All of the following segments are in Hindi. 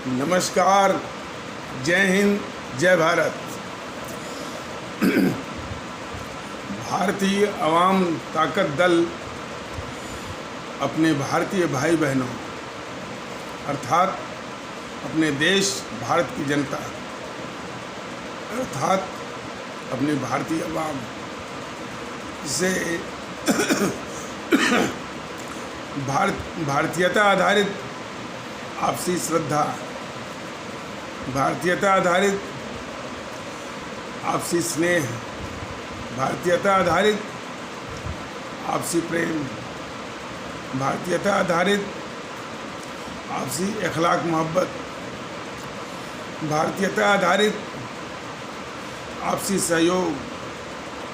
नमस्कार, जय हिंद, जय भारत। भारतीय अवाम ताकत दल अपने भारतीय भाई बहनों अर्थात अपने देश भारत की जनता अर्थात अपने भारतीय अवाम से भारतीयता आधारित आपसी श्रद्धा, भारतीयता आधारित आपसी स्नेह, भारतीयता आधारित आपसी प्रेम, भारतीयता आधारित आपसी अखलाक मोहब्बत, भारतीयता आधारित आपसी सहयोग,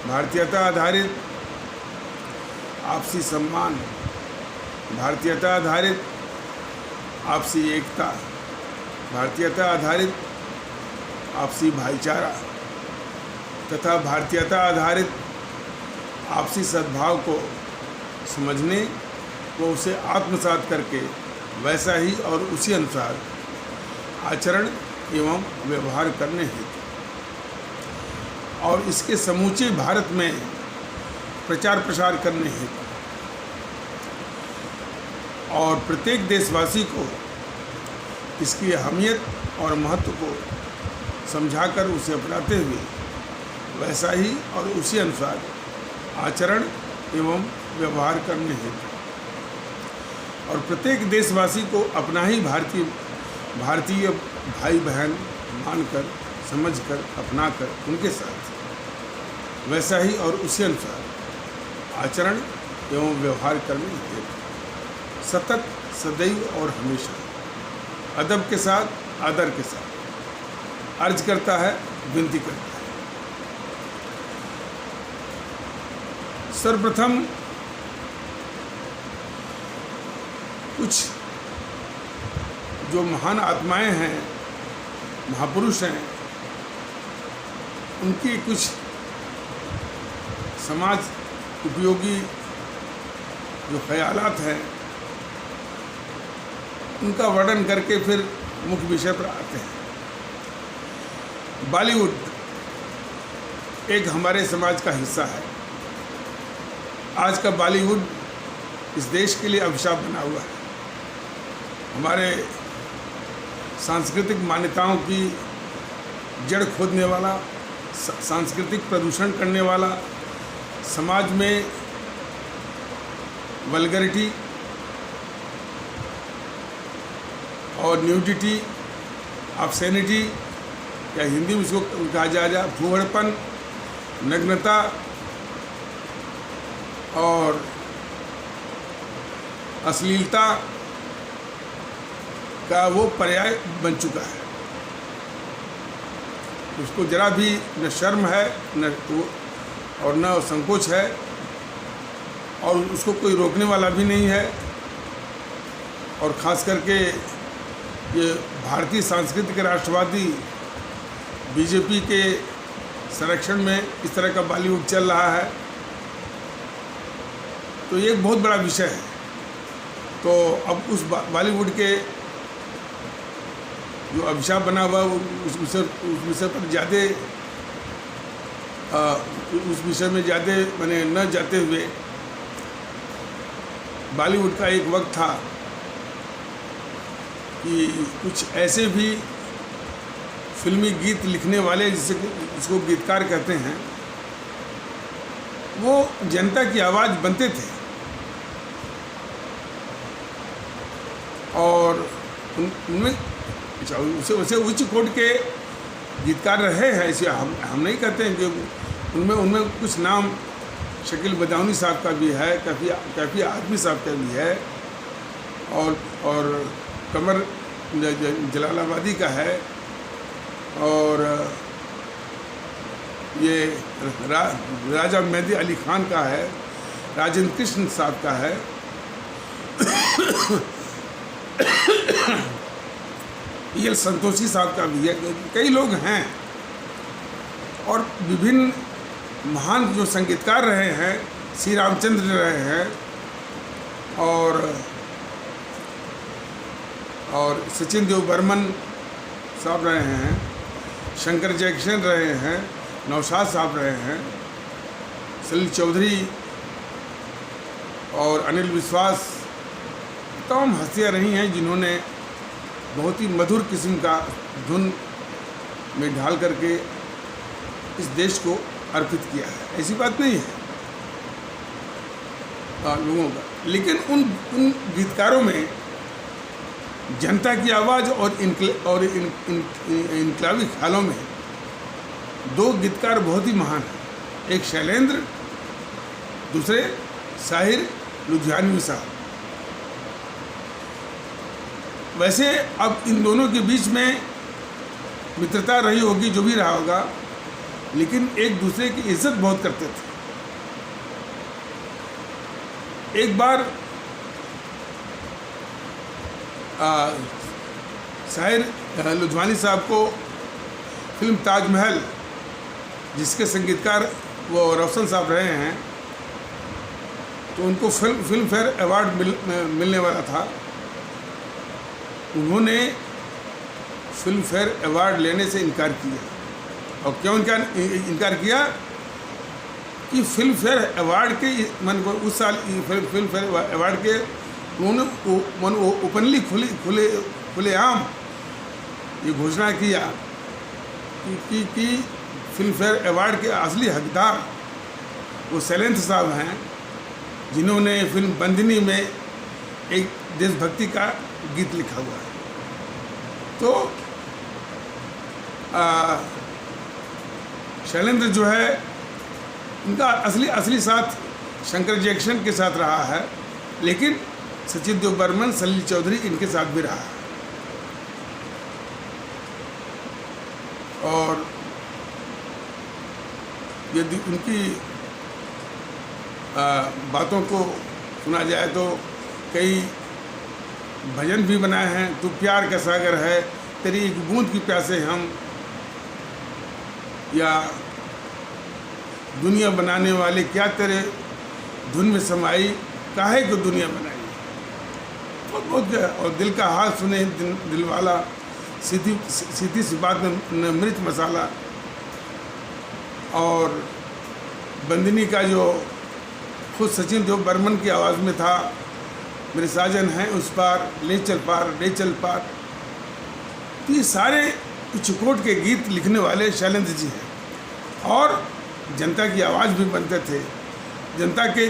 भारतीयता आधारित आपसी सम्मान, भारतीयता आधारित आपसी एकता, भारतीयता आधारित आपसी भाईचारा तथा भारतीयता आधारित आपसी सद्भाव को समझने व उसे आत्मसात करके वैसा ही और उसी अनुसार आचरण एवं व्यवहार करने हेतु और इसके समूचे भारत में प्रचार प्रसार करने हेतु और प्रत्येक देशवासी को इसकी अहमियत और महत्व को समझाकर उसे अपनाते हुए वैसा ही और उसी अनुसार आचरण एवं व्यवहार करने हेतु और प्रत्येक देशवासी को अपना ही भारतीय भाई बहन मानकर, समझकर, अपनाकर उनके साथ वैसा ही और उसी अनुसार आचरण एवं व्यवहार करने हेतु सतत, सदैव और हमेशा अदब के साथ, आदर के साथ अर्ज करता है, विनती करता है। सर्वप्रथम कुछ जो महान आत्माएं हैं, महापुरुष हैं, उनकी कुछ समाज उपयोगी जो ख्यालात हैं उनका वर्णन करके फिर मुख्य विषय पर आते हैं। बॉलीवुड एक हमारे समाज का हिस्सा है। आज का बॉलीवुड इस देश के लिए अभिशाप बना हुआ है। हमारे सांस्कृतिक मान्यताओं की जड़ खोदने वाला, सांस्कृतिक प्रदूषण करने वाला, समाज में वल्गरिटी और न्यूडिटी, ऑब्सैनिटी या हिंदी में इसको कहा जाए फूहड़पन, नग्नता और अश्लीलता का वो पर्याय बन चुका है। उसको जरा भी न शर्म है और न संकोच है और उसको कोई रोकने वाला भी नहीं है। और ख़ास करके ये भारतीय सांस्कृतिक राष्ट्रवादी बीजेपी के संरक्षण में इस तरह का बॉलीवुड चल रहा है, तो ये एक बहुत बड़ा विषय है। तो अब उस बॉलीवुड के जो अभिशाप बना हुआ उस विषय पर ज़्यादा उस विषय में ज़्यादा मैंने न जाते हुए, बॉलीवुड का एक वक्त था कि कुछ ऐसे भी फिल्मी गीत लिखने वाले जिसको गीतकार कहते हैं, वो जनता की आवाज़ बनते थे और उनमें उसे उच्च कोटि के गीतकार रहे हैं। ऐसे हम नहीं कहते हैं कि उनमें कुछ नाम शकील बदाऊनी साहब का भी है, काफ़ी आदमी साहब का भी है और कमर जलालाबादी का है और ये राजा मेहदी अली खान का है, राजेंद्र कृष्ण साहब का है ये संतोषी साहब का भी है। कई लोग हैं और विभिन्न महान जो संगीतकार रहे हैं, श्री रामचंद्र रहे हैं और और सचिन देव बर्मन साहब रहे हैं, शंकर जयकिशन रहे हैं, नौशाद साहब रहे हैं, सलील चौधरी और अनिल विश्वास, तमाम हस्तियाँ रही हैं जिन्होंने बहुत ही मधुर किस्म का धुन में ढाल करके इस देश को अर्पित किया है। ऐसी बात नहीं है लोगों का, लेकिन उन गीतकारों में जनता की आवाज़ और इनकलाबी ख्यालों में दो गीतकार बहुत ही महान हैं, एक शैलेंद्र, दूसरे साहिर लुधियानवी साहब। वैसे अब इन दोनों के बीच में मित्रता रही होगी, जो भी रहा होगा, लेकिन एक दूसरे की इज्जत बहुत करते थे। एक बार साहिर लुधियानवी साहब को फिल्म ताजमहल, जिसके संगीतकार वो रोशन साहब रहे हैं, तो उनको फिल्म फेयर अवार्ड मिलने वाला था। उन्होंने फिल्म फेयर अवार्ड लेने से इनकार किया। और क्यों इनकार किया कि फिल्म फेयर अवार्ड के मन को उस साल फिल्म फेयर अवार्ड के उन्होंने ओपनली खुलेआम ये घोषणा किया कि फिल्म फेयर अवार्ड के असली हकदार वो शैलेंद्र साहब हैं, जिन्होंने फिल्म बंदिनी में एक देशभक्ति का गीत लिखा हुआ है। तो शैलेंद्र जो है, उनका असली साथ शंकर जयकिशन के साथ रहा है, लेकिन सचिन देव बर्मन, सलील चौधरी इनके साथ भी रहा है। और यदि उनकी बातों को सुना जाए तो कई भजन भी बनाए हैं। तू प्यार का सागर है, तेरी एक बूंद की प्यासे हम, या दुनिया बनाने वाले क्या तेरे धुन में समाई, काहे को दुनिया बनाई। बहुत और दिल का हाल सुने दिल वाला, सीधी सी बात में मिर्च मसाला। और बंदिनी का जो खुद सचिन देव बर्मन की आवाज़ में था, मेरे साजन हैं उस पार, ले चल पार, ले चल पार। तो ये सारे चिकोट के गीत लिखने वाले शैलेंद्र जी हैं और जनता की आवाज़ भी बनते थे। जनता के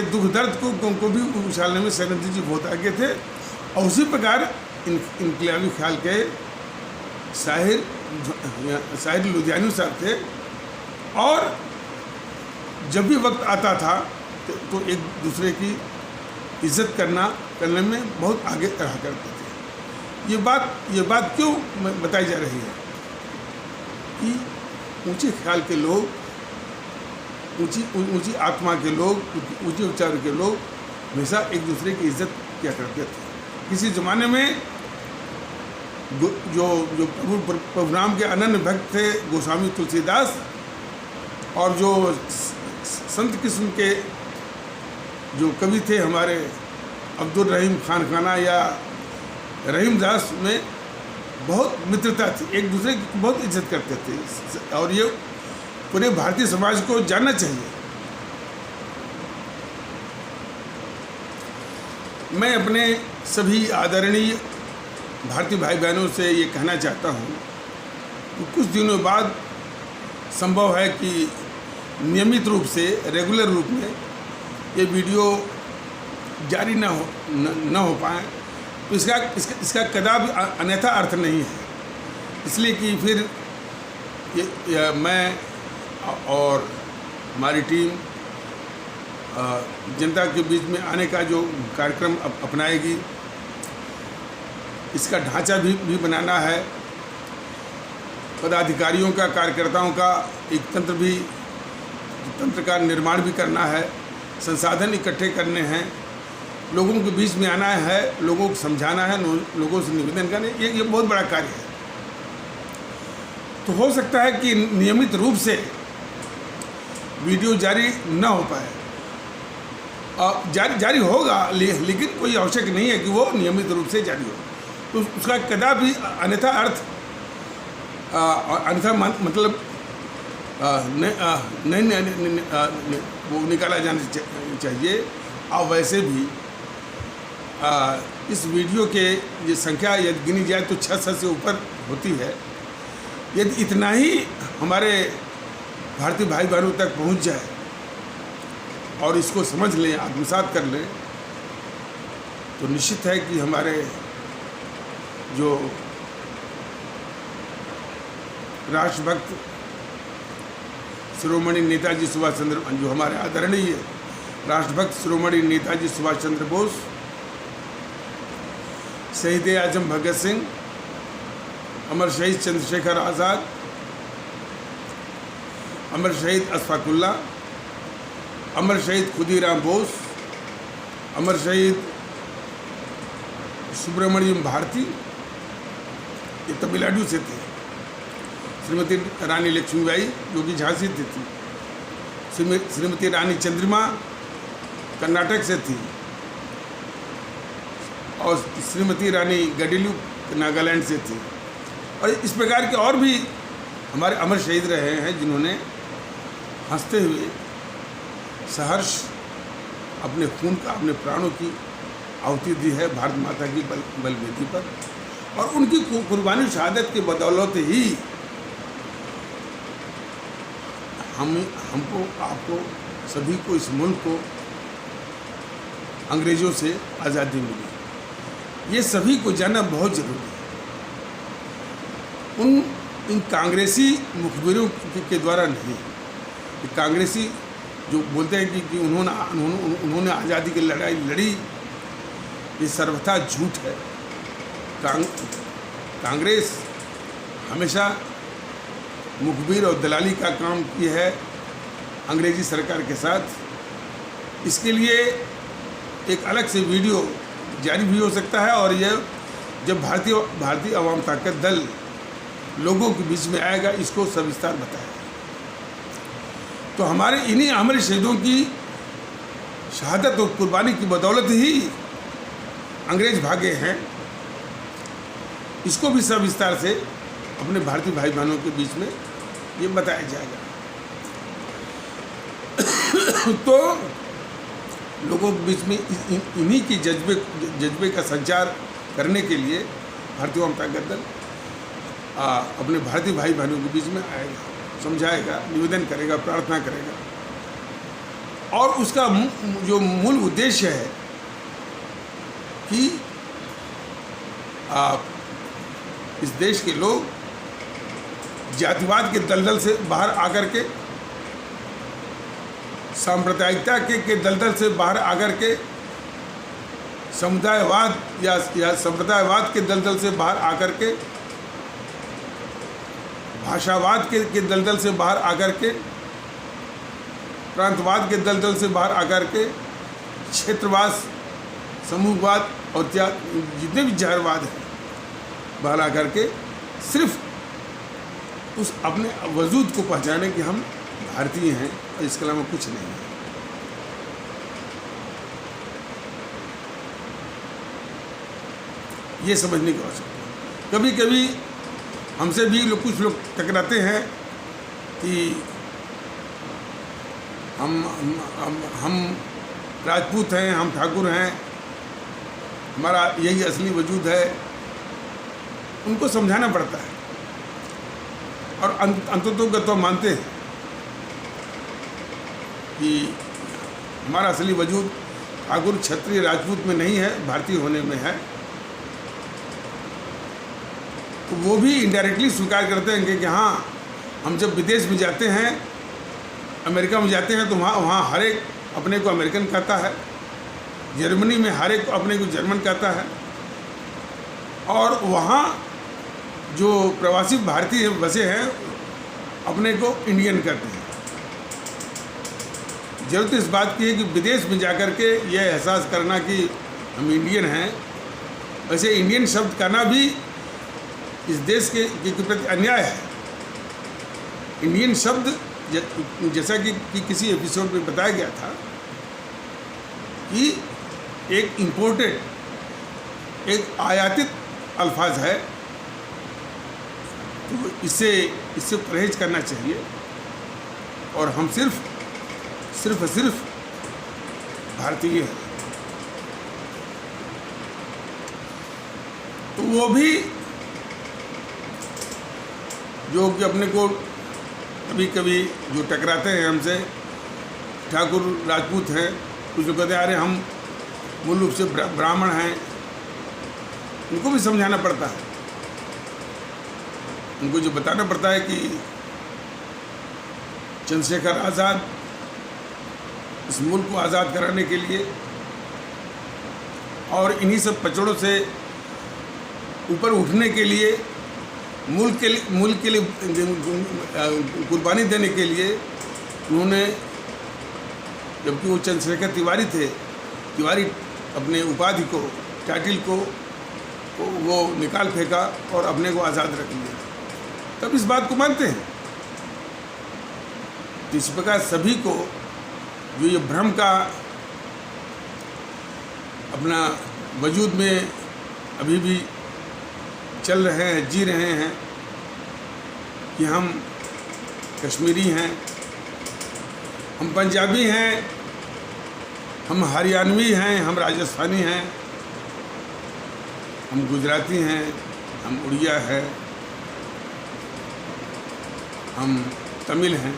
दुख दर्द को भी उछालने में शैलेंद्र जी बहुत आगे थे। और उसी प्रकार इनकलाबी ख्याल के साहिर लुधियानवी साहब थे। और जब भी वक्त आता था तो एक दूसरे की इज्जत करने में बहुत आगे रहा करते थे। ये बात क्यों बताई जा रही है कि ऊंचे ख्याल के लोग, ऊंची आत्मा के लोग, ऊंचे विचार के लोग हमेशा एक दूसरे की इज्जत किया करते थे। किसी ज़माने में जो प्रभु राम के अनन्य भक्त थे गोस्वामी तुलसीदास, और जो संत किस्म के जो कवि थे हमारे अब्दुल रहीम खान खाना या रहीम दास, में बहुत मित्रता थी, एक दूसरे की बहुत इज्जत करते थे। और ये पूरे भारतीय समाज को जानना चाहिए। मैं अपने सभी आदरणीय भारतीय भाई बहनों से ये कहना चाहता हूँ कि कुछ दिनों बाद संभव है कि नियमित रूप से, रेगुलर रूप में ये वीडियो जारी न हो पाए, तो इसका कदापि अन्यथा अर्थ नहीं है। इसलिए कि फिर मैं और हमारी टीम जनता के बीच में आने का जो कार्यक्रम अपनाएगी, इसका ढांचा भी बनाना है। पदाधिकारियों का, कार्यकर्ताओं का एक तंत्र का निर्माण भी करना है, संसाधन इकट्ठे करने हैं, लोगों के बीच में आना है, लोगों को समझाना है, लोगों से निवेदन करना है। ये बहुत बड़ा कार्य है। तो हो सकता है कि नियमित रूप से वीडियो जारी न हो पाए, जारी होगा, लेकिन कोई आवश्यक नहीं है कि वो नियमित रूप से जारी हो। तो उसका कदापि अन्यथा अर्थ अन्यथा मतलब नहीं वो निकाला जाना चाहिए। और वैसे भी इस वीडियो के ये संख्या यदि गिनी जाए तो 600 से ऊपर होती है। यदि इतना ही हमारे भारतीय भाई बहनों तक पहुंच जाए और इसको समझ लें, आत्मसात कर लें, तो निश्चित है कि हमारे जो राष्ट्रभक्त शिरोमणि नेताजी सुभाष चंद्र, जो हमारे आदरणीय राष्ट्रभक्त शिरोमणि नेताजी सुभाष चंद्र बोस, शहीद आजम भगत सिंह, अमर शहीद चंद्रशेखर आज़ाद, अमर शहीद अशफाक उल्लाह, अमर शहीद खुदीराम बोस, अमर शहीद सुब्रमण्यम भारती, ये तमिलनाडु से थे। श्रीमती रानी लक्ष्मीबाई जो कि झांसी से थी, श्रीमती रानी चंद्रिमा कर्नाटक से थी, और श्रीमती रानी गडिलू नागालैंड से थी। और इस प्रकार के और भी हमारे अमर शहीद रहे हैं जिन्होंने हंसते हुए सहर्ष अपने खून का, अपने प्राणों की आहुति दी है भारत माता की बलवेदी पर। और उनकी कुर्बानी शहादत की बदौलत ही हमको, आपको, सभी को, इस मुल्क को अंग्रेज़ों से आज़ादी मिली। ये सभी को जानना बहुत ज़रूरी है। इन कांग्रेसी मुखबिरों के द्वारा नहीं। कांग्रेसी जो बोलते हैं कि उन्होंने आज़ादी की लड़ाई लड़ी, ये सर्वथा झूठ है। कांग्रेस हमेशा मुखबिर और दलाली का काम की है अंग्रेज़ी सरकार के साथ। इसके लिए एक अलग से वीडियो जारी भी हो सकता है, और यह जब भारतीय अवाम ताकत दल लोगों के बीच में आएगा, इसको सविस्तार बताएगा। तो हमारे इन्हीं अमर शहीदों की शहादत और कुर्बानी की बदौलत ही अंग्रेज भागे हैं। इसको भी सविस्तार से अपने भारतीय भाई बहनों के बीच में ये बताया जाएगा। तो लोगों के बीच में इन्हीं की जज्बे का संचार करने के लिए भारतीय अवाम ताकत दल अपने भारतीय भाई बहनों के बीच में आएगा, समझाएगा, निवेदन करेगा, प्रार्थना करेगा। और उसका जो मूल उद्देश्य है कि इस देश के लोग जातिवाद के दलदल से बाहर आकर के, सांप्रदायिकता के दलदल से बाहर आकर के, समुदायवाद या संप्रदायवाद के दलदल से बाहर आकर के, भाषावाद के दलदल से बाहर आकर के, प्रांतवाद के दलदल से बाहर आकर के, क्षेत्रवाद, समूहवाद और जितने भी जहरवाद हैं बाहर आकर के सिर्फ उस अपने वजूद को पहचाने कि हम भारतीय हैं और इसके अलावा कुछ नहीं है। ये समझने की आवश्यकता है। कभी कभी हमसे भी कुछ लोग टकराते हैं कि हम राजपूत हैं, हम ठाकुर हैं, हमारा यही असली वजूद है। उनको समझाना पड़ता है और अंततोगत्वा मानते हैं कि हमारा असली वजूद ठाकुर, क्षत्रिय, राजपूत में नहीं है, भारतीय होने में है। तो वो भी इनडायरेक्टली स्वीकार करते हैं कि हाँ, हम जब विदेश में जाते हैं, अमेरिका में जाते हैं, तो वहाँ हर एक अपने को अमेरिकन कहता है, जर्मनी में हर एक अपने को जर्मन कहता है, और वहाँ जो प्रवासी भारतीय बसे हैं अपने को इंडियन कहते हैं। जरूरत इस बात की है कि विदेश में जाकर के यह एहसास करना कि हम इंडियन हैं। वैसे इंडियन शब्द कहना भी इस देश के प्रति अन्याय है। इंडियन शब्द जैसा कि किसी एपिसोड में बताया गया था कि एक इंपोर्टेड, एक आयातित अल्फाज है, तो इससे परहेज करना चाहिए। और हम सिर्फ भारतीय हैं। तो वो भी जो कि अपने को कभी कभी जो टकराते हैं हमसे, ठाकुर राजपूत हैं, कुछ लोग कहते हैं अरे हम मूल रूप से ब्राह्मण हैं, उनको भी समझाना पड़ता है। उनको जो बताना पड़ता है कि चंद्रशेखर आज़ाद इस मुल्क को आज़ाद कराने के लिए और इन्हीं सब पचड़ों से ऊपर उठने के लिए, मुल्क के लिए कुर्बानी देने के लिए उन्होंने, जबकि वो चंद्रशेखर तिवारी थे, तिवारी अपने उपाधि को, टाइटल को वो निकाल फेंका और अपने को आज़ाद रख लिया, तब इस बात को मानते हैं। तो इस प्रकार सभी को जो ये भ्रम का अपना वजूद में अभी भी चल रहे हैं, जी रहे हैं कि हम कश्मीरी हैं, हम पंजाबी हैं, हम हरियाणवी हैं, हम राजस्थानी हैं, हम गुजराती हैं, हम उड़िया हैं, हम तमिल हैं,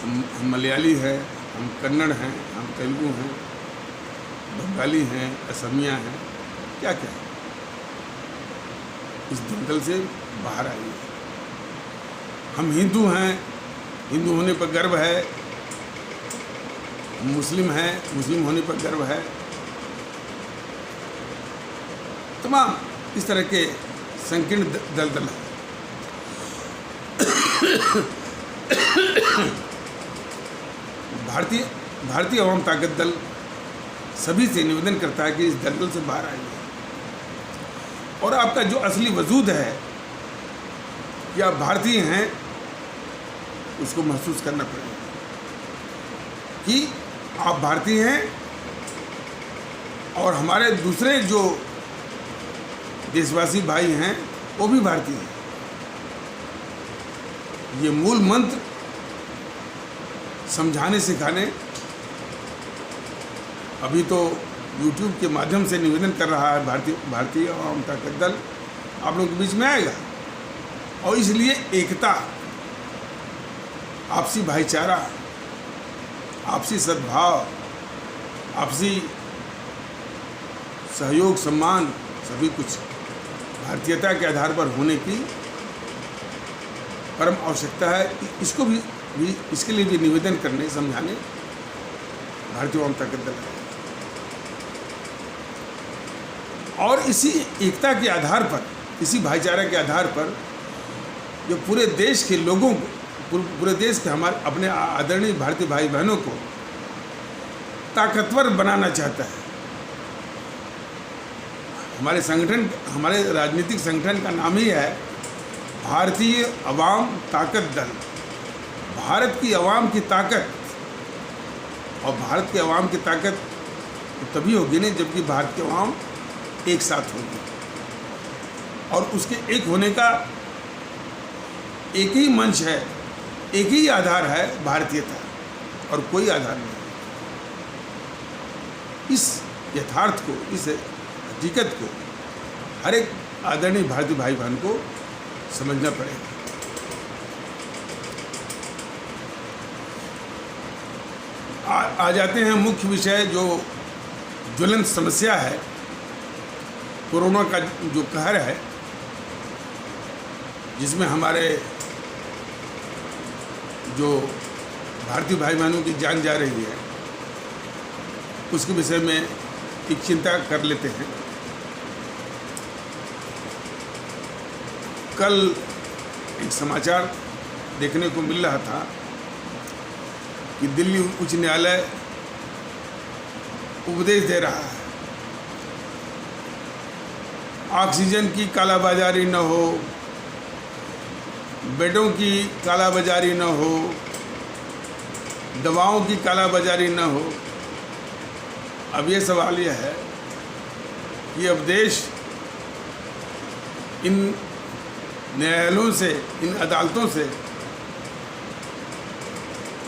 हम मलयाली हैं, हम कन्नड़ हैं, हम तेलुगु हैं, बंगाली हैं, असमिया हैं, क्या क्या है। इस दंगल से बाहर आइए। हम हिंदू हैं, हिंदू होने पर गर्व है, हम मुस्लिम हैं, मुस्लिम होने पर गर्व है। तमाम इस तरह के संकीर्ण दलदल है। भारतीय अवाम ताकत दल सभी से निवेदन करता है कि इस दलदल से बाहर आइए और आपका जो असली वजूद है कि आप भारतीय हैं, उसको महसूस करना पड़ेगा कि आप भारतीय हैं और हमारे दूसरे जो देशवासी भाई हैं वो भी भारतीय हैं। ये मूल मंत्र समझाने सिखाने अभी तो YouTube के माध्यम से निवेदन कर रहा है भारतीय अवाम ताकत दल, आप लोगों के बीच में आएगा। और इसलिए एकता, आपसी भाईचारा, आपसी सद्भाव, आपसी सहयोग, सम्मान, सभी कुछ भारतीयता के आधार पर होने की परम आवश्यकता है। इसको भी इसके लिए भी निवेदन करने, समझाने भारतीय अवाम ताकत दल है। और इसी एकता के आधार पर, इसी भाईचारा के आधार पर जो पूरे देश के लोगों को, पूरे देश के हमारे अपने आदरणीय भारतीय भाई बहनों को ताकतवर बनाना चाहता है। हमारे संगठन, हमारे राजनीतिक संगठन का नाम ही है भारतीय अवाम ताकत दल। भारत की अवाम की ताकत, और भारत के अवाम की ताकत तो तभी होगी नहीं जबकि भारत के अवाम एक साथ होगी। और उसके एक होने का एक ही मंच है, एक ही आधार है, भारतीयता, और कोई आधार नहीं। इस यथार्थ को, इस हकीकत को हर एक आदरणीय भारतीय भाई बहन को समझना पड़ेगा। आ जाते हैं मुख्य विषय, जो ज्वलंत समस्या है, कोरोना का जो कहर है, जिसमें हमारे जो भारतीय भाई बहनों की जान जा रही है, उसके विषय में एक चिंता कर लेते हैं। कल एक समाचार देखने को मिल रहा था कि दिल्ली उच्च न्यायालय उपदेश दे रहा है ऑक्सीजन की कालाबाजारी न हो, बेडों की कालाबाजारी न हो, दवाओं की कालाबाजारी न हो। अब ये सवाल यह है कि अब देश इन न्यायालयों से, इन अदालतों से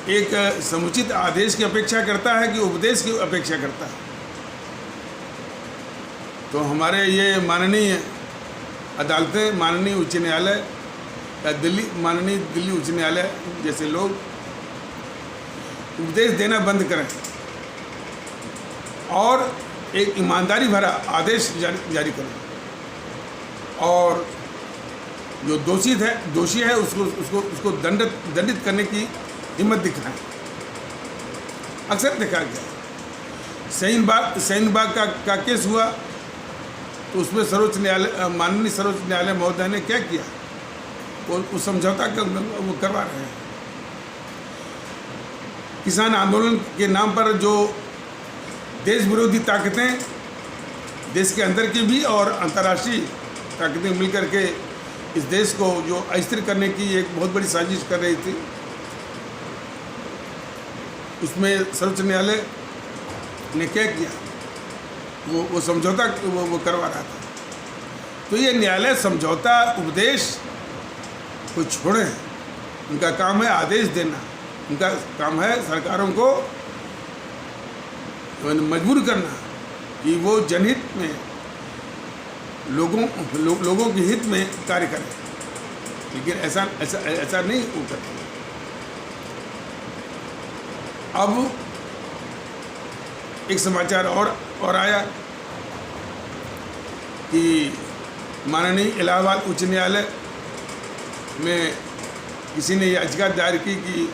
एक समुचित आदेश की अपेक्षा करता है कि उपदेश की अपेक्षा करता है। तो हमारे ये माननीय अदालतें, माननीय उच्च न्यायालय या माननीय दिल्ली उच्च न्यायालय जैसे लोग उपदेश देना बंद करें और एक ईमानदारी भरा आदेश जारी करें और जो दोषी है उसको दंडित करने की हिम्मत दिखाएं। अक्सर देखा गया सहीन बाग का केस हुआ तो उसमें सर्वोच्च न्यायालय, माननीय सर्वोच्च न्यायालय महोदय ने क्या किया, वो समझौता वो करवा रहे हैं। किसान आंदोलन के नाम पर जो देश विरोधी ताकतें, देश के अंदर की भी और अंतर्राष्ट्रीय ताकतें मिलकर के इस देश को जो अस्थिर करने की एक बहुत बड़ी साजिश कर रही थी, उसमें सर्वोच्च न्यायालय ने क्या किया, वो समझौता वो करवा रहा था। तो ये न्यायालय समझौता उपदेश को छोड़े, उनका काम है आदेश देना, उनका काम है सरकारों को मजबूर करना कि वो जनहित में लोगों के हित में कार्य करें। लेकिन ऐसा नहीं वो करते। अब एक समाचार और आया कि माननीय इलाहाबाद उच्च न्यायालय में किसी ने याचिका दायर की कि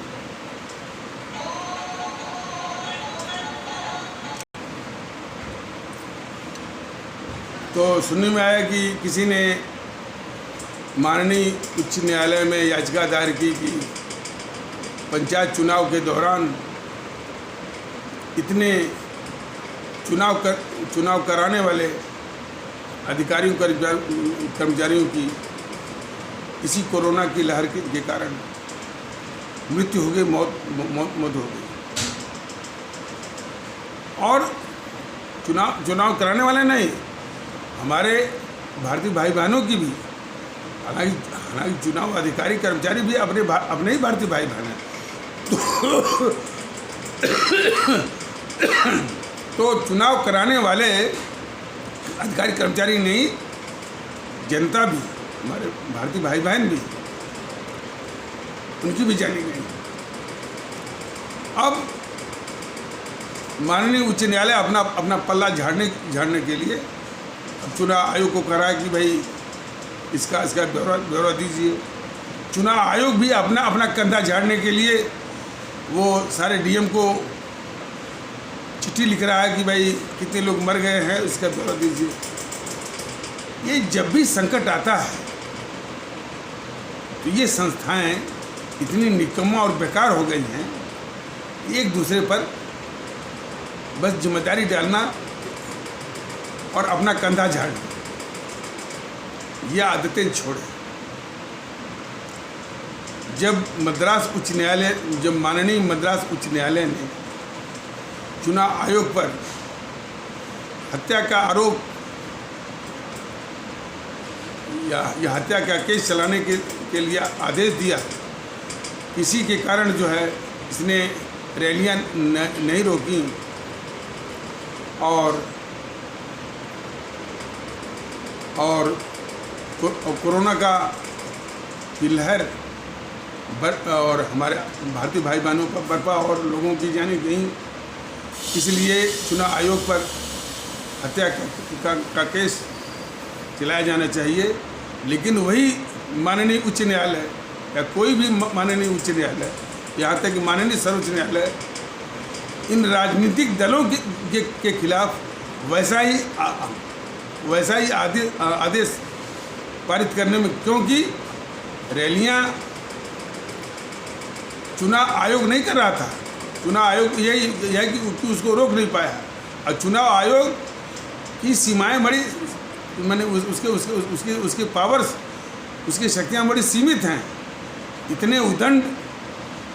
तो सुनने में आया कि किसी ने माननीय उच्च न्यायालय में याचिका दायर की कि पंचायत चुनाव के दौरान इतने चुनाव कराने वाले अधिकारियों कर्मचारियों की इसी कोरोना की लहर के कारण मृत्यु हो गई, मौत हो गई। और चुनाव कराने वाले नहीं, हमारे भारतीय भाई बहनों की भी, हालांकि चुनाव अधिकारी कर्मचारी भी अपने ही भारतीय भाई बहन हैं। तो चुनाव कराने वाले अधिकारी कर्मचारी नहीं, जनता भी, हमारे भारतीय भाई बहन भी, उनकी भी जानी गई। अब माननीय उच्च न्यायालय अपना पल्ला झाड़ने के लिए चुनाव आयोग को कहा कि भाई इसका ब्यौरा दीजिए। चुनाव आयोग भी अपना कंधा झाड़ने के लिए वो सारे डीएम को चिट्ठी लिख रहा है कि भाई कितने लोग मर गए हैं, इसका ब्यौरा दीजिए। ये जब भी संकट आता है तो ये संस्थाएं इतनी निकम्मा और बेकार हो गई हैं, एक दूसरे पर बस जिम्मेदारी डालना और अपना कंधा झाड़ना, ये आदतें छोड़े। जब माननीय मद्रास उच्च न्यायालय ने चुनाव आयोग पर हत्या का आरोप या हत्या का केस चलाने के लिए आदेश दिया, इसी के कारण जो है इसने रैलियां नहीं रोकी और कोरोना का की लहर और हमारे भारतीय भाई बहनों पर बरपा और लोगों की जाने गई। इसलिए चुनाव आयोग पर हत्या का केस चलाया जाना चाहिए। लेकिन वही माननीय उच्च न्यायालय या कोई भी माननीय उच्च न्यायालय, यहाँ तक कि माननीय सर्वोच्च न्यायालय इन राजनीतिक दलों के खिलाफ वैसा ही आदेश पारित करने में, क्योंकि रैलियां चुनाव आयोग नहीं कर रहा था, चुनाव आयोग यही है कि उसको रोक नहीं पाया। और चुनाव आयोग की सीमाएं बड़ी, मैंने उसके पावर्स, उसकी शक्तियां बड़ी सीमित हैं। इतने उदंड,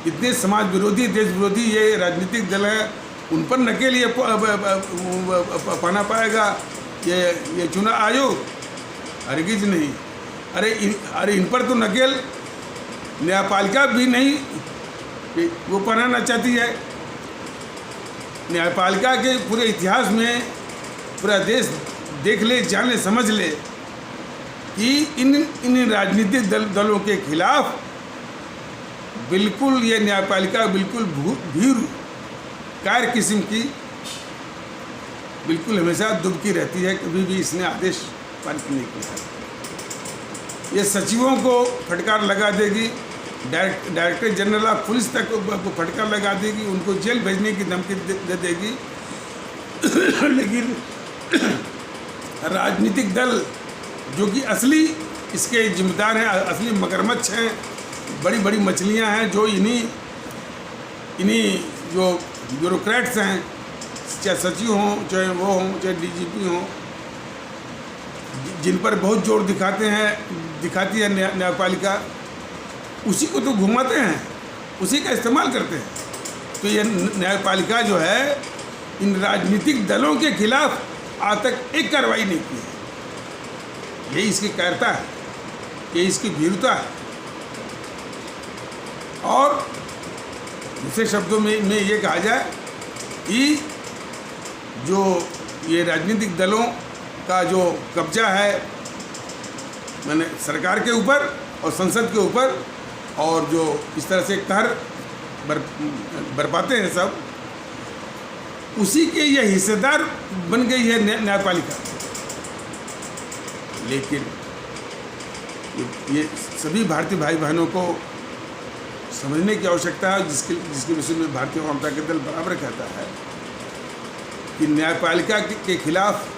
इतने समाज विरोधी, देश विरोधी ये राजनीतिक दल है, उन पर नकेल ये पाना पाएगा ये चुनाव आयोग? हरगिज नहीं। अरे इन पर तो नकेल न्यायपालिका भी नहीं वो पहनाना चाहती है। न्यायपालिका के पूरे इतिहास में पूरा देश देख ले, जान ले, समझ ले कि इन राजनीतिक दलों के खिलाफ बिल्कुल ये न्यायपालिका बिल्कुल भीड़ कार किस्म की बिल्कुल हमेशा दुबकी रहती है। कभी भी इसने आदेश पारित नहीं किया। ये सचिवों को फटकार लगा देगी, डायरेक्टर जनरल ऑफ पुलिस तक को फटकार लगा देगी, उनको जेल भेजने की धमकी दे देगी। लेकिन राजनीतिक दल जो कि असली इसके जिम्मेदार हैं, असली मगरमच्छ हैं, बड़ी बड़ी मछलियां हैं, जो इन्हीं जो ब्यूरोक्रेट्स हैं, चाहे सचिव हों, चाहे वो हों, चाहे डीजीपी हों, जिन पर बहुत जोर दिखाती है न्यायपालिका, उसी को तो घुमाते हैं, उसी का इस्तेमाल करते हैं। तो ये न्यायपालिका जो है इन राजनीतिक दलों के खिलाफ आज तक एक कार्रवाई नहीं की है। यही इसकी कायरता है, यही इसकी भीरुता है। और दूसरे शब्दों में ये कहा जाए कि जो ये राजनीतिक दलों का जो कब्जा है मैंने सरकार के ऊपर और संसद के ऊपर, और जो इस तरह से कहर बरपाते हैं सब, उसी के ये हिस्सेदार बन गई है न्यायपालिका। लेकिन ये सभी भारतीय भाई बहनों को समझने की आवश्यकता है, जिसके विषय में भारतीय जनता दल बराबर कहता है कि न्यायपालिका के खिलाफ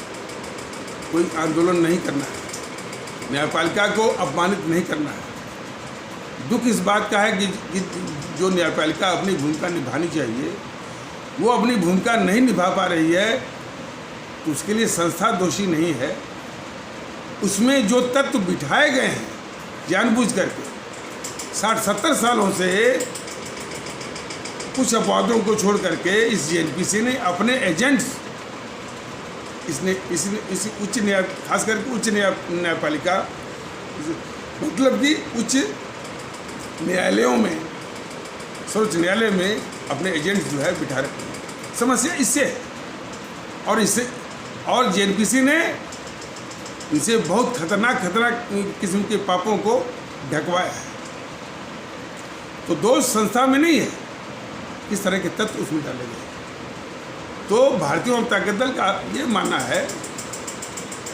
कोई आंदोलन नहीं करना है, न्यायपालिका को अपमानित नहीं करना है। दुख इस बात का है कि जो न्यायपालिका अपनी भूमिका निभानी चाहिए वो अपनी भूमिका नहीं निभा पा रही है, तो उसके लिए संस्था दोषी नहीं है। उसमें जो तत्व बिठाए गए हैं जानबूझ करके 60-70 सालों से कुछ अपवादों को छोड़ करके इस जेएनपीसी ने अपने एजेंट्स इस उच्च न्याय, खास करके उच्च न्यायपालिका, मतलब कि उच्च न्यायालयों में, सर्वोच्च न्यायालय में अपने एजेंट्स जो है बिठा रखे हैं। समस्या इससे है और जेएनपीसी ने इनसे बहुत खतरनाक किस्म के पापों को ढकवाया है। तो दोष संस्था में नहीं है, किस तरह के तत्व उसमें डाले गए। तो भारतीय जनता दल का ये मानना है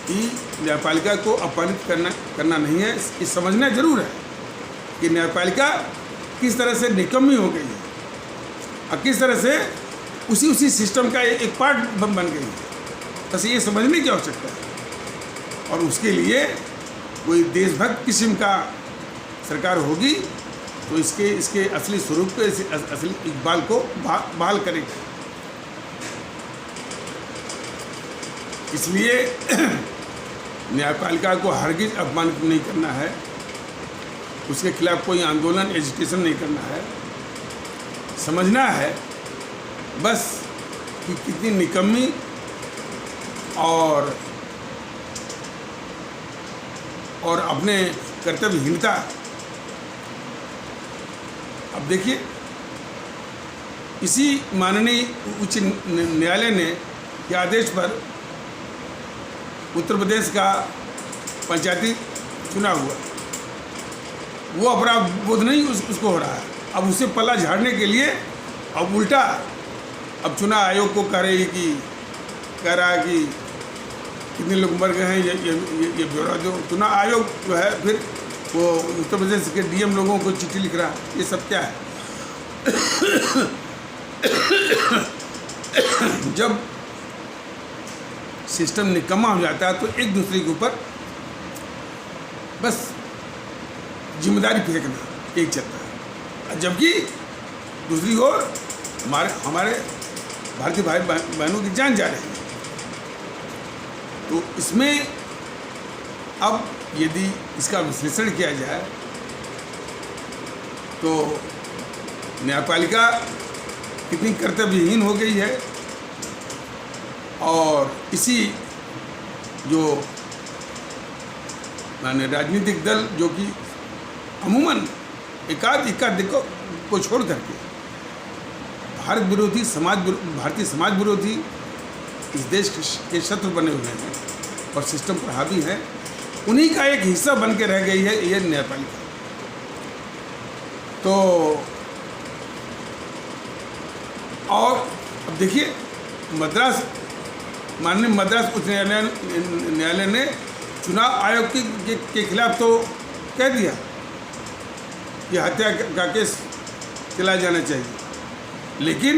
कि न्यायपालिका को अपमानित करना नहीं है। ये समझना जरूर है कि न्यायपालिका किस तरह से निकम्मी हो गई है और किस तरह से उसी सिस्टम का एक पार्ट बन गई है। बस ये समझने की आवश्यकता है, और उसके लिए कोई देशभक्त किस्म का सरकार होगी तो इसके असली स्वरूप को, असली इकबाल को बहाल करेगी। इसलिए न्यायपालिका को हरगिज अपमानित नहीं करना है, उसके खिलाफ कोई आंदोलन, एजिटेशन नहीं करना है। समझना है बस कि कितनी निकम्मी और अपने कर्तव्यहीनता। अब देखिए, इसी माननीय उच्च न्यायालय ने के आदेश पर उत्तर प्रदेश का पंचायती चुनाव हुआ, वो अपराध बोध नहीं उसको हो रहा है। अब उसे पल्ला झाड़ने के लिए अब उल्टा अब चुनाव आयोग को कह रहा है कि कितने लोग मर गए हैं, ये ब्यौरा दो। चुनाव आयोग जो है फिर वो उत्तर प्रदेश के डीएम लोगों को चिट्ठी लिख रहा है। ये सब क्या है? जब सिस्टम निकम्मा हो जाता है तो एक दूसरे के ऊपर बस जिम्मेदारी फेंकना एक चलता है, जबकि दूसरी ओर हमारे भारतीय भाई बहनों की जान जा रही है। तो इसमें अब यदि इसका विश्लेषण किया जाए तो न्यायपालिका कितनी कर्तव्यहीन हो गई है, और इसी जो माने राजनीतिक दल जो कि अमूमन एकाध इक्का को छोड़ करके भारत विरोधी भारतीय समाज विरोधी इस देश के शत्रु बने हुए हैं और सिस्टम पर हावी है, उन्हीं का एक हिस्सा बन के रह गई है ये न्यायपालिका। तो और अब देखिए, माननीय मद्रास उच्च न्यायालय ने चुनाव आयोग के खिलाफ तो कह दिया कि हत्या का केस चलाया जाना चाहिए, लेकिन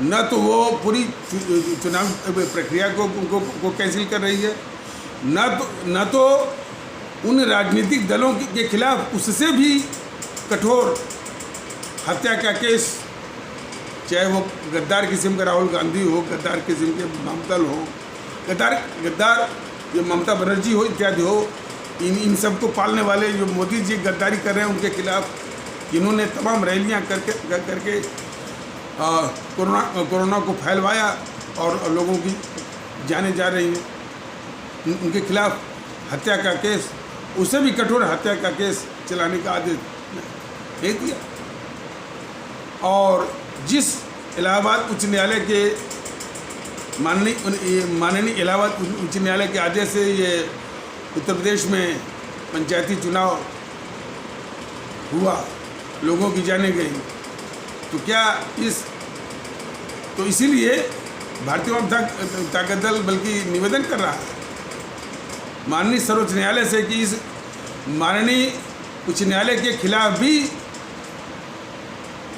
न तो वो पूरी चुनाव प्रक्रिया को कैंसिल कर रही है, न तो उन राजनीतिक दलों के खिलाफ उससे भी कठोर हत्या का केस, चाहे वो गद्दार किस्म का राहुल गांधी हो, गद्दार किस्म के ममता हो, गद्दार जो ममता बनर्जी हो इत्यादि हो, इन सबको पालने वाले जो मोदी जी गद्दारी कर रहे हैं उनके खिलाफ इन्होंने तमाम रैलियां करके कोरोना को फैलवाया और लोगों की जाने जा रही हैं, उनके खिलाफ हत्या का केस, उसे भी कठोर हत्या का केस चलाने का आदेश दे दिया। और जिस इलाहाबाद उच्च न्यायालय के माननीय इलाहाबाद उच्च न्यायालय के आदेश से ये उत्तर प्रदेश में पंचायती चुनाव हुआ, लोगों की जाने गई, तो क्या इसीलिए भारतीय ताकत दल बल्कि निवेदन कर रहा है माननीय सर्वोच्च न्यायालय से कि इस माननीय उच्च न्यायालय के खिलाफ भी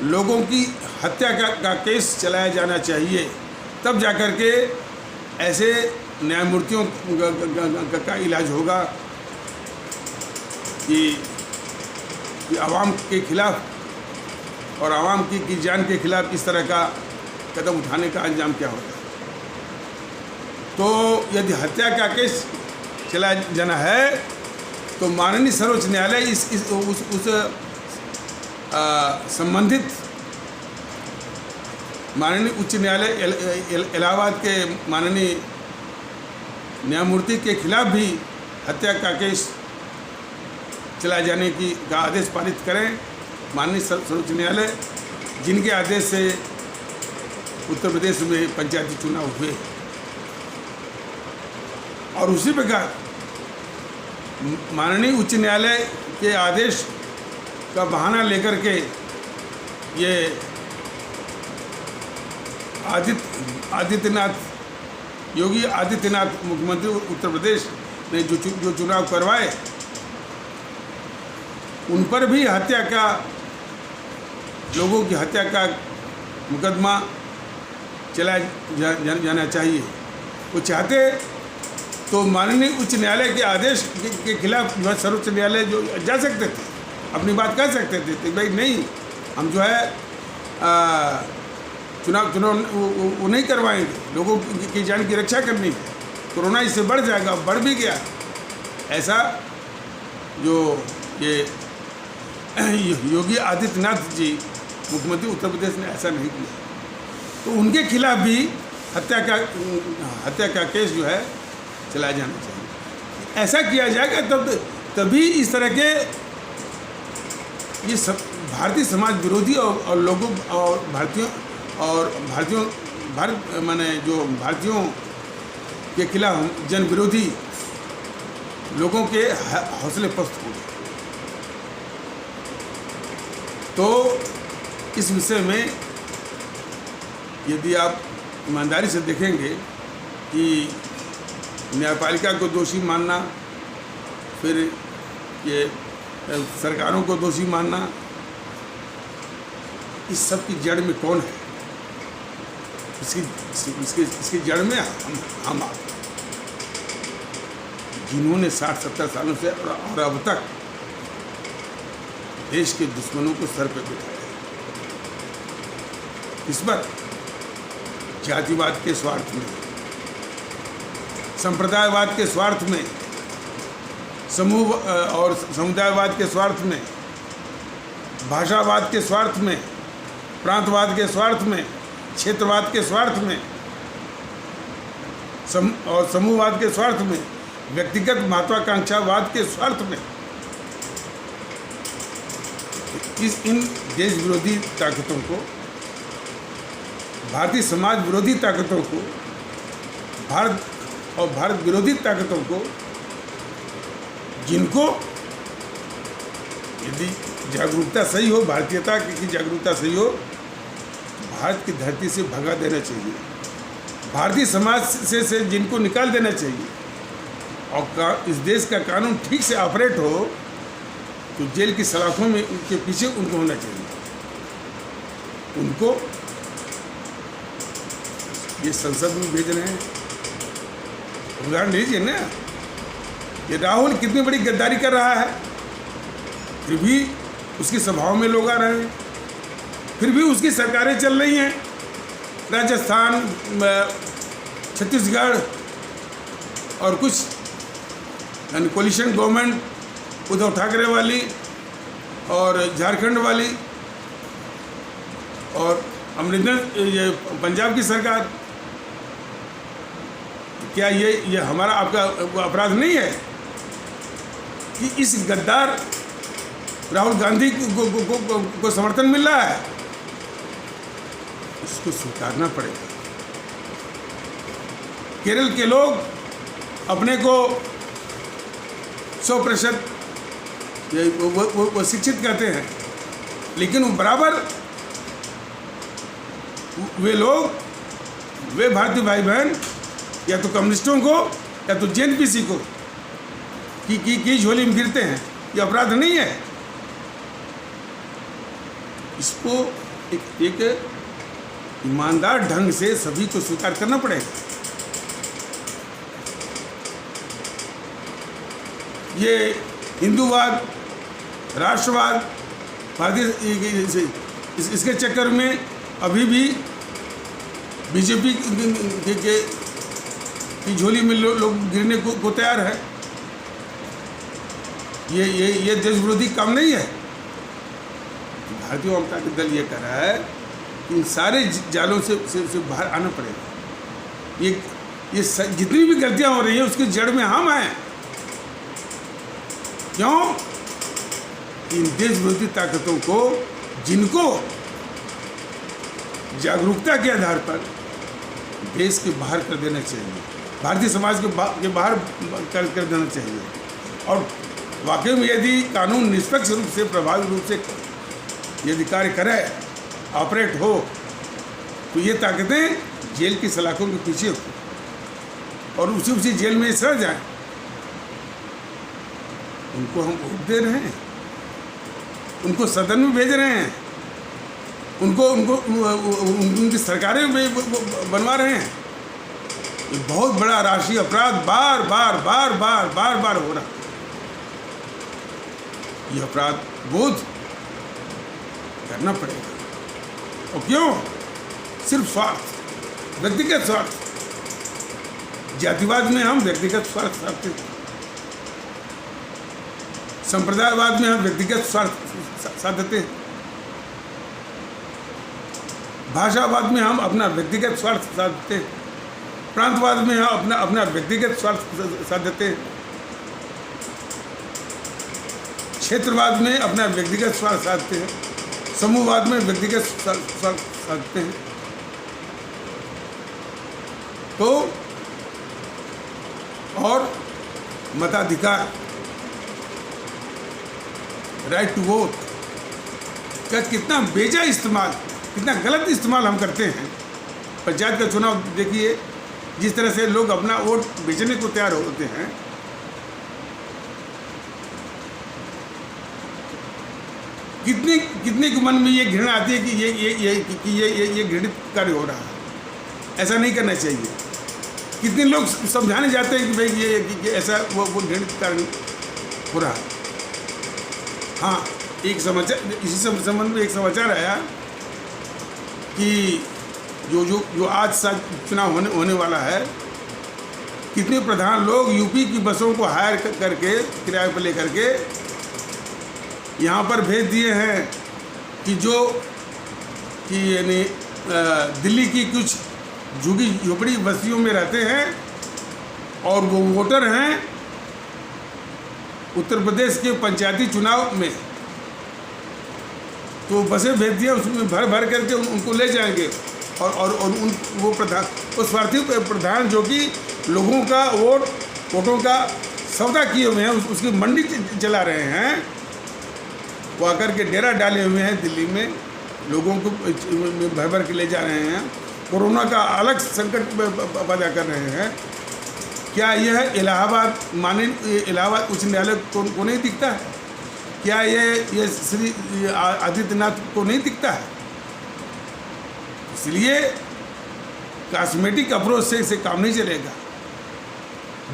लोगों की हत्या का केस चलाया जाना चाहिए, तब जाकर के ऐसे न्यायमूर्तियों का इलाज होगा कि आवाम के खिलाफ और आवाम की जान के खिलाफ इस तरह का कदम उठाने का अंजाम क्या होगा। तो यदि हत्या का केस चलाया जाना है तो माननीय सर्वोच्च न्यायालय उस संबंधित माननीय उच्च न्यायालय इलाहाबाद के माननीय न्यायमूर्ति के खिलाफ भी हत्या का केस चलाए जाने का आदेश पारित करें माननीय सर्वोच्च न्यायालय, जिनके आदेश से उत्तर प्रदेश में पंचायती चुनाव हुए। और उसी प्रकार माननीय उच्च न्यायालय के आदेश का बहाना लेकर के ये योगी आदित्यनाथ मुख्यमंत्री उत्तर प्रदेश ने जो चुनाव करवाए, उन पर भी लोगों की हत्या का मुकदमा चलाया जाना चाहिए। वो चाहते तो माननीय उच्च न्यायालय के आदेश के खिलाफ जो है सर्वोच्च न्यायालय जो जा सकते थे, अपनी बात कह सकते थे कि भाई नहीं, हम जो है चुनाव वो नहीं करवाएंगे, लोगों की जान की रक्षा करनी है, कोरोना इससे बढ़ जाएगा, बढ़ भी गया। ऐसा जो ये योगी आदित्यनाथ जी मुख्यमंत्री उत्तर प्रदेश ने ऐसा नहीं किया, तो उनके खिलाफ भी हत्या का केस जो है चलाया जाना चाहिए। ऐसा किया जाएगा तभी इस तरह के ये सब भारतीय समाज विरोधी और लोगों और भारतीयों के खिलाफ जन विरोधी लोगों के हौसले पस्त हो गए। तो इस विषय में यदि आप ईमानदारी से देखेंगे कि न्यायपालिका को दोषी मानना, फिर ये सरकारों को दोषी मानना, इस सब की जड़ में कौन है? इसकी जड़ में हम आप, जिन्होंने 60-70 सालों से और अब तक देश के दुश्मनों को सर पे बिठाया। इस पर जातिवाद के स्वार्थ में, संप्रदायवाद के स्वार्थ में, समूह और समुदायवाद के स्वार्थ में, भाषावाद के स्वार्थ में, प्रांतवाद के स्वार्थ में, क्षेत्रवाद के स्वार्थ में और समूहवाद के स्वार्थ में व्यक्तिगत महत्वाकांक्षावाद के स्वार्थ में इन देश विरोधी ताकतों को, भारतीय समाज विरोधी ताकतों को, भारत विरोधी ताकतों को, जिनको यदि जागरूकता सही हो, भारतीयता की जागरूकता सही हो, भारत की धरती से भगा देना चाहिए, भारतीय समाज से जिनको निकाल देना चाहिए, और इस देश का कानून ठीक से ऑपरेट हो तो जेल की सलाखों में उनके पीछे उनको होना चाहिए। उनको ये संसद में भेज रहे हैं। उदाहरण लीजिए ना, ये राहुल कितनी बड़ी गद्दारी कर रहा है, फिर भी उसकी सभाओं में लोग आ रहे हैं, फिर भी उसकी सरकारें चल रही हैं। राजस्थान, छत्तीसगढ़ और कुछ कोलिशन गवर्नमेंट, उद्धव ठाकरे वाली और झारखंड वाली और अमरिंदर ये पंजाब की सरकार, क्या ये हमारा आपका अपराध नहीं है कि इस गद्दार राहुल गांधी को समर्थन मिल रहा है? इसको स्वीकारना पड़ेगा। केरल के लोग अपने को 100% वो शिक्षित कहते हैं, लेकिन वो बराबर वे लोग, वे भारतीय भाई बहन या तो कम्युनिस्टों को या तो जेएनपीसी को की झोली में गिरते हैं। ये अपराध नहीं है। इसको एक ईमानदार ढंग से सभी को स्वीकार करना पड़ेगा। ये हिंदूवाद, राष्ट्रवाद, भारतीय इसके चक्कर में अभी भी बीजेपी की झोली में लोग गिरने को तैयार है। ये देश विरोधी काम नहीं है। भारतीय जनता पार्टी दल ये कर रहा है कि इन सारे जालों से बाहर आना पड़ेगा। ये जितनी भी गलतियां हो रही है उसकी जड़ में हम हैं। क्यों? इन देश विरोधी ताकतों को, जिनको जागरूकता के आधार पर देश के बाहर कर देना चाहिए, भारतीय समाज के बाहर कर देना चाहिए। और वाकई में यदि कानून निष्पक्ष रूप से, प्रभावी रूप से यदि कार्य करे, ऑपरेट हो, तो ये ताकतें जेल की सलाखों के पीछे हो और उसी जेल में सड़ जाए। उनको हम वोट दे रहे हैं, उनको सदन में भेज रहे हैं, उनकी सरकारें बनवा रहे हैं। ये बहुत बड़ा राष्ट्रीय अपराध बार बार हो रहा। ये अपराध बोध करना पड़ेगा। और क्यों? सिर्फ स्वार्थ, व्यक्तिगत स्वार्थ। जातिवाद में हम व्यक्तिगत स्वार्थ साधते हैं, संप्रदायवाद में हम व्यक्तिगत स्वार्थ साधते हैं, भाषावाद में हम अपना व्यक्तिगत स्वार्थ साधते हैं, प्रांतवाद में हम अपना व्यक्तिगत स्वार्थ साधते हैं, क्षेत्रवाद में अपना व्यक्तिगत स्वार्थ साधते हैं, समूहवाद में व्यक्तिगत स्वार्थ साधते हैं। तो और मताधिकार, राइट टू वोट का कितना बेजा इस्तेमाल, कितना गलत इस्तेमाल हम करते हैं। पंचायत का चुनाव देखिए, जिस तरह से लोग अपना वोट बेचने को तैयार होते हैं। कितने के मन में ये घृणा आती है कि ये घृणित कार्य हो रहा है, ऐसा नहीं करना चाहिए। कितने लोग समझाने जाते हैं कि भाई ये ऐसा वो घृणित कार्य हो रहा है। हाँ, एक समाचार, इसी संबंध में एक समाचार आया कि जो आज चुनाव होने वाला है, कितने प्रधान लोग यूपी की बसों को हायर करके, किराए पर लेकर के यहाँ पर भेज दिए हैं कि यानी दिल्ली की कुछ झुग्गी झोपड़ी बस्तियों में रहते हैं और वो वोटर हैं उत्तर प्रदेश के पंचायती चुनाव में तो बसें भेज दिया, उसमें भर भर करके उनको ले जाएंगे और उन वो प्रधान, उस स्वार्थी प्रधान जो कि लोगों का वोटों का सौदा किए हुए हैं, उसकी मंडी चला रहे हैं, वो आकर के डेरा डाले हुए हैं दिल्ली में, लोगों को भर भर के ले जा रहे हैं, कोरोना का अलग संकट पैदा कर रहे हैं। क्या यह इलाहाबाद उच्च न्यायालय को नहीं दिखता है? क्या ये श्री आदित्यनाथ को नहीं दिखता है? इसलिए कॉस्मेटिक अप्रोच से काम नहीं चलेगा,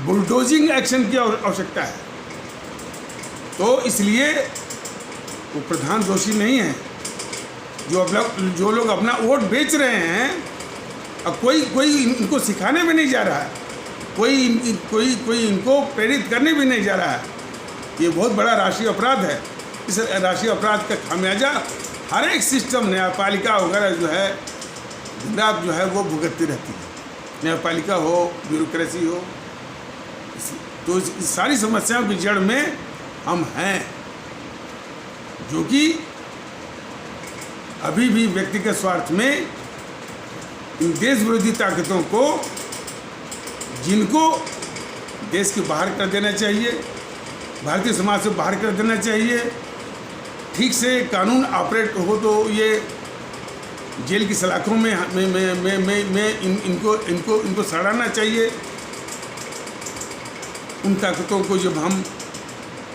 बुलडोजिंग एक्शन की आवश्यकता है। तो इसलिए वो प्रधान दोषी नहीं है। जो लोग अपना वोट बेच रहे हैं, अब कोई इनको सिखाने भी नहीं जा रहा है, कोई इनको प्रेरित करने भी नहीं जा रहा है। ये बहुत बड़ा राष्ट्रीय अपराध है। इस राष्ट्रीय अपराध का खामियाजा हर एक सिस्टम, न्यायपालिका वगैरह जो है दिन रात जो है वो भुगतती रहती है। न्यायपालिका हो, ब्यूरोक्रेसी हो, तो इस सारी समस्याओं की जड़ में हम हैं, जो कि अभी भी व्यक्तिगत स्वार्थ में इन देश विरोधी ताकतों को, जिनको देश के बाहर कर देना चाहिए, भारतीय समाज से बाहर कर देना चाहिए, ठीक से कानून ऑपरेट हो तो ये जेल की सलाखों में इनको सड़ाना चाहिए। उन ताकतों को जब हम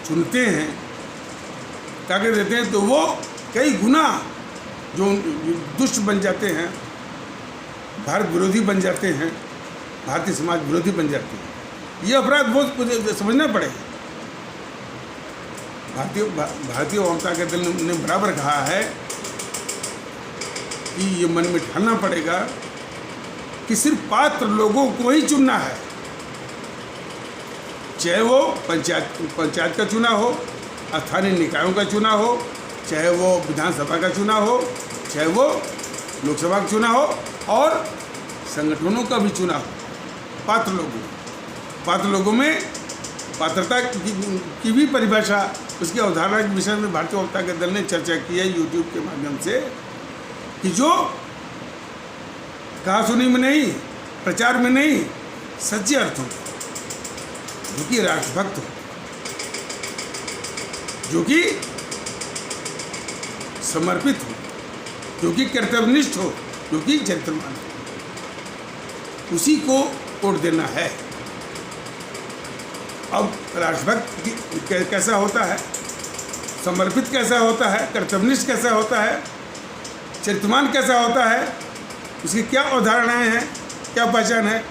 चुनते हैं, ताकत देते हैं, तो वो कई गुना जो दुष्ट बन जाते हैं, भारत विरोधी बन जाते हैं, भारतीय समाज विरोधी बन जाते हैं। ये अपराध बहुत समझना पड़ेगा। भारतीय जनता दल ने बराबर कहा है कि ये मन में ठानना पड़ेगा कि सिर्फ पात्र लोगों को ही चुनना है, चाहे वो पंचायत का चुनाव हो, स्थानीय निकायों का चुनाव हो, चाहे वो विधानसभा का चुनाव हो, चाहे वो लोकसभा का चुनाव हो, और संगठनों का भी चुनाव हो। पात्र लोगों में पात्रता की भी परिभाषा, उसकी अवधारणा के विषय में भारतीय जनता दल ने चर्चा की है यूट्यूब के माध्यम से, कि जो कहा सुनी में नहीं, प्रचार में नहीं, सच्चे अर्थों में, जो कि राष्ट्रभक्त हो, जो कि समर्पित हो, जो कि कर्तव्यनिष्ठ हो, जो कि चरित्रवान हो, उसी को वोट देना है। अब राष्ट्रभक्त कैसा होता है, समर्पित कैसा होता है, कर्तव्यनिष्ठ कैसा होता है, चरित्रवान कैसा होता है, उसकी क्या अवधारणाएं हैं, क्या पहचान है,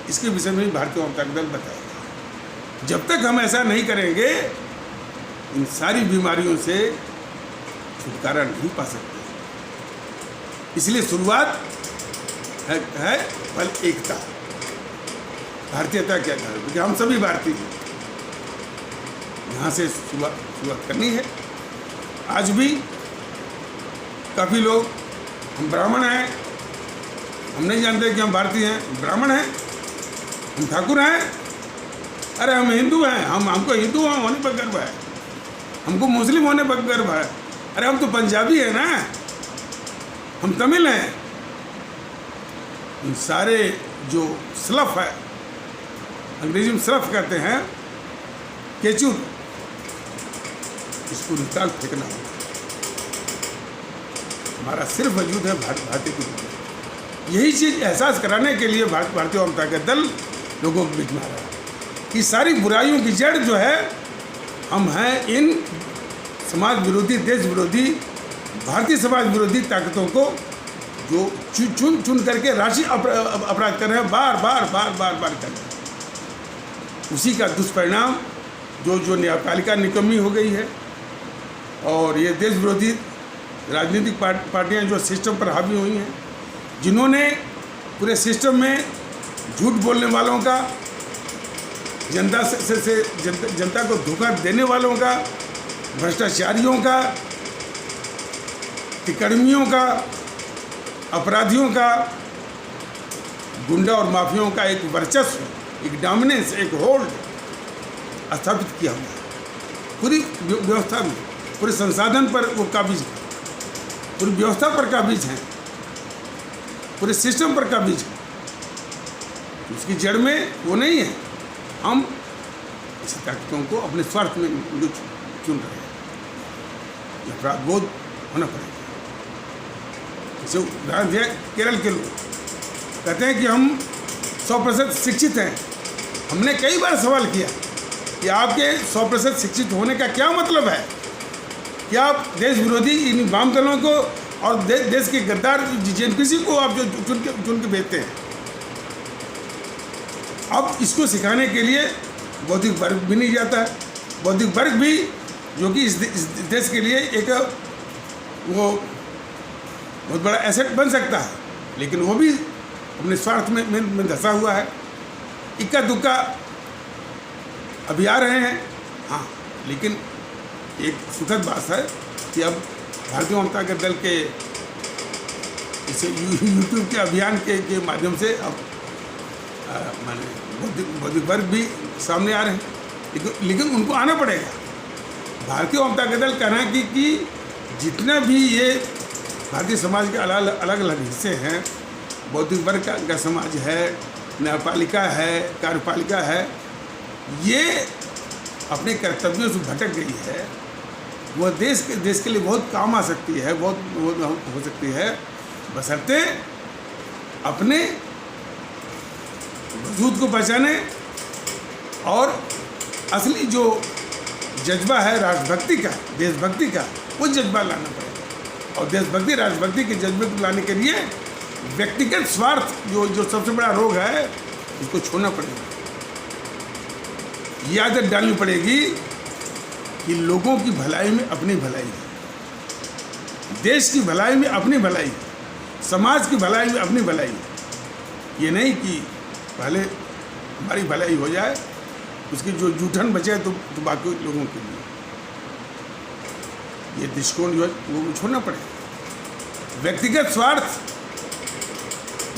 इसके विषय में भारतीय जनता दल बताएगा। जब तक हम ऐसा नहीं करेंगे, इन सारी बीमारियों से छुटकारा नहीं पा सकते। इसलिए शुरुआत है बल एकता, भारतीयता क्या है, क्योंकि हम सभी भारतीय हैं, यहाँ से शुरुआत करनी है। आज भी काफ़ी लोग, हम ब्राह्मण हैं, हम नहीं जानते कि हम भारतीय हैं, ब्राह्मण हैं, हम ठाकुर हैं, अरे हम हिंदू हैं, हमको हिंदू होने पर गर्व है, हमको मुस्लिम होने पर गर्व है, अरे हम तो पंजाबी हैं ना, हम तमिल हैं। इन सारे जो स्लफ है, अंग्रेजी में स्लफ कहते हैं, केचुर, इसको निकाल फेंकना होगा। हमारा सिर्फ वजूद है भारतीय की। यही चीज़ एहसास कराने के लिए भारतीय जनता दल लोगों के बीच में आ रहा है कि सारी बुराइयों की जड़ जो है हम हैं इन समाज विरोधी, देश विरोधी, भारतीय समाज विरोधी ताकतों को, जो चुन करके राष्ट्रीय अपराध कर रहे हैं, बार बार कर रहे हैं। उसी का दुष्परिणाम जो न्यायपालिका निकम्मी हो गई है, और ये देश विरोधी राजनीतिक पार्टियां जो सिस्टम पर हावी हुई हैं, जिन्होंने पूरे सिस्टम में झूठ बोलने वालों का, जनता को धोखा देने वालों का, भ्रष्टाचारियों का, तिकड़मियों का, अपराधियों का, गुंडा और माफियाओं का एक वर्चस्व, एक डोमिनेंस, एक होल्ड स्थापित किया हुआ है। पूरी व्यवस्था में, पूरे संसाधन पर वो काबिज है, पूरी व्यवस्था पर काबिज हैं, पूरे सिस्टम पर काबिज है। उसकी जड़ में वो नहीं है। हम ऐसी ताकतों को अपने स्वार्थ में चुन रहे हैं। ये अपराध बोध होना पड़ेगा। जैसे उदाहरण दिया केरल के लोग कहते हैं कि हम 100% शिक्षित हैं। हमने कई बार सवाल किया कि आपके 100% शिक्षित होने का क्या मतलब है? कि आप देश विरोधी इन वाम दलों को और देश के गद्दार जेएनपीसी को आप जो चुन के भेजते हैं। अब इसको सिखाने के लिए बौद्धिक वर्ग भी नहीं जाता है। बौद्धिक वर्ग भी जो कि इस देश के लिए एक वो बहुत बड़ा एसेट बन सकता है, लेकिन वो भी अपने स्वार्थ में धंसा हुआ है। इक्का दुक्का अभी आ रहे हैं, हाँ, लेकिन एक सुखद बात है कि अब भारतीय जनता दल के इसे यूट्यूब के अभियान के माध्यम से अब माने बौद्धिक वर्ग भी सामने आ रहे हैं, लेकिन उनको आना पड़ेगा। भारतीय जनता दल कहना है कि जितना भी ये भारतीय समाज के अलग अलग हिस्से हैं, बौद्धिक वर्ग का समाज है, न्यायपालिका है, कार्यपालिका है, ये अपने कर्तव्यों से भटक गई है। वह देश के लिए बहुत काम आ सकती है, बहुत हो सकती है, बशर्ते अपने वजूद को पहचाने और असली जो जज्बा है राष्ट्रभक्ति का, देशभक्ति का, वो जज्बा लाना पड़ेगा। और देशभक्ति राष्ट्रभक्ति के जज्बे को लाने के लिए व्यक्तिगत स्वार्थ जो सबसे बड़ा रोग है, उसको छोड़ना पड़ेगा। ये आदत डालनी पड़ेगी कि लोगों की भलाई में अपनी भलाई है, देश की भलाई में अपनी भलाई है, समाज की भलाई में अपनी भलाई है। ये नहीं कि पहले हमारी भलाई हो जाए, उसकी जो जूठन बचे तो बाकी लोगों के लिए। ये दृष्टिकोण जो है वो छोड़ना पड़ेगा। व्यक्तिगत स्वार्थ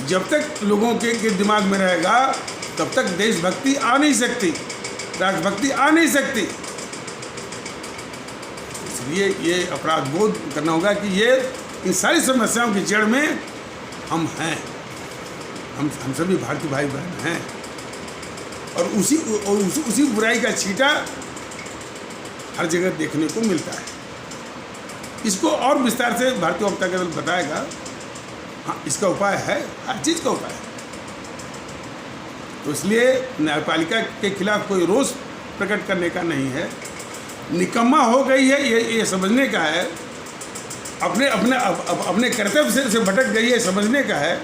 जब तक लोगों के दिमाग में रहेगा, तब तक देशभक्ति आ नहीं सकती, राष्ट्रभक्ति आ नहीं सकती। इसलिए ये अपराध बोध करना होगा कि ये इन सारी समस्याओं की जड़ में हम हैं। हम सभी भारतीय भाई बहन हैं, और उसी बुराई का छींटा हर जगह देखने को मिलता है। इसको और विस्तार से भारतीय जनता दल बताएगा। हाँ, इसका उपाय है, हर चीज़ का उपाय है। तो इसलिए न्यायपालिका के खिलाफ कोई रोष प्रकट करने का नहीं है, निकम्मा हो गई है ये समझने का है, अपने कर्तव्य से भटक गई है समझने का है।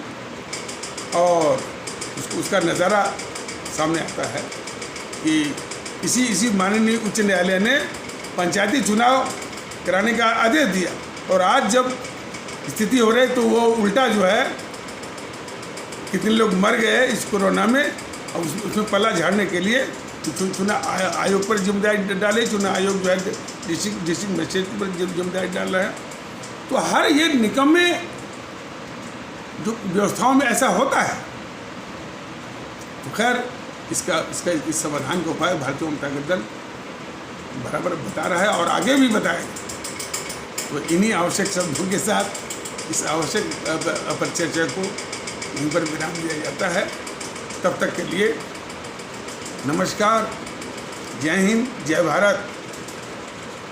और उसका नज़ारा सामने आता है कि इसी माननीय उच्च न्यायालय ने पंचायती चुनाव कराने का आदेश दिया, और आज जब स्थिति हो रही तो वो उल्टा जो है, कितने लोग मर गए इस कोरोना में, और उसमें पल्ला झाड़ने के लिए चुनाव आयोग पर जिम्मेदारी डाले। चुनाव आयोग जो है डिस्ट्रिक्ट मजिस्ट्रेट पर जिम्मेदारी डाल रहे हैं। तो हर ये निकम्मे जो व्यवस्थाओं में ऐसा होता है, तो खैर इस समाधान का उपाय भारतीय जनता दल बराबर बता रहा है और आगे भी बताएगा। तो इन्हीं आवश्यक शब्दों के साथ इस आवश्यक परिचर्चा को यहीं पर विराम दिया जाता है। तब तक के लिए नमस्कार, जय हिंद, जय भारत।